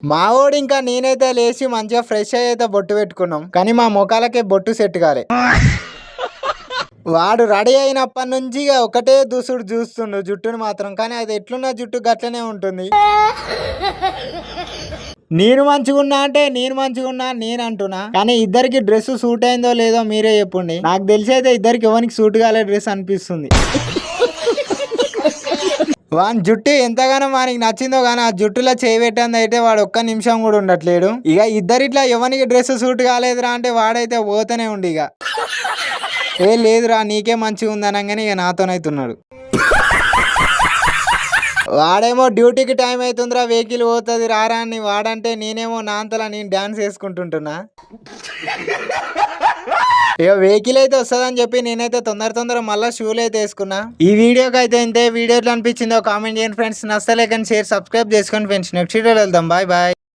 మావోడు ఇంకా నేనైతే లేచి మంచిగా ఫ్రెష్ అయ్యి అయితే బొట్టు పెట్టుకున్నాం, కానీ మా ముఖాలకే బొట్టు సెట్ కాలే. వాడు రెడీ అయినప్పటి నుంచి ఇక ఒకటే దుసుడు చూస్తుండు జుట్టుని మాత్రం, కానీ అది ఎట్లున్న జుట్టు గట్లనే ఉంటుంది. నేను మంచిగున్నా అంటే నేను అంటున్నా, కానీ ఇద్దరికి డ్రెస్ సూట్ అయిందో లేదో మీరే చెప్పండి. నాకు తెలిసి అయితే ఇద్దరికి ఎవరికి సూట్ కాలే డ్రెస్ అనిపిస్తుంది. వాని జుట్టు ఎంతగానో వానికి నచ్చిందో కానీ ఆ జుట్టులో చేయి పెట్టింది అయితే వాడు ఒక్క నిమిషం కూడా ఉండట్లేడు. ఇక ఇద్దరిట్లా ఎవరికి డ్రెస్ సూట్ కాలేదురా అంటే వాడైతే పోతూనే ఉండి ఇక ఏ లేదురా నీకే మంచిగా ఉంది అనగానే ఇక నాతోనైతున్నాడు. వాడేమో డ్యూటీకి టైం అవుతుందిరా వెహికల్ పోతుంది రారా అని వాడంటే, నేనేమో నా అంతలా నేను డాన్స్ వేసుకుంటుంటున్నా. ఇక వెహికల్ అయితే వస్తుందని చెప్పి నేనైతే తొందర మళ్ళీ షూలు అయితే వేసుకున్నా. ఈ వీడియోకి అయితే ఇంతే. వీడియో ఎట్లా అనిపించిందో కామెంట్ చేయండి ఫ్రెండ్స్. నచ్చలేకని షేర్ సబ్స్క్రైబ్ చేసుకోండి ఫ్రెండ్స్. నెక్స్ట్ వీడియోలో వెళ్దాం. బాయ్.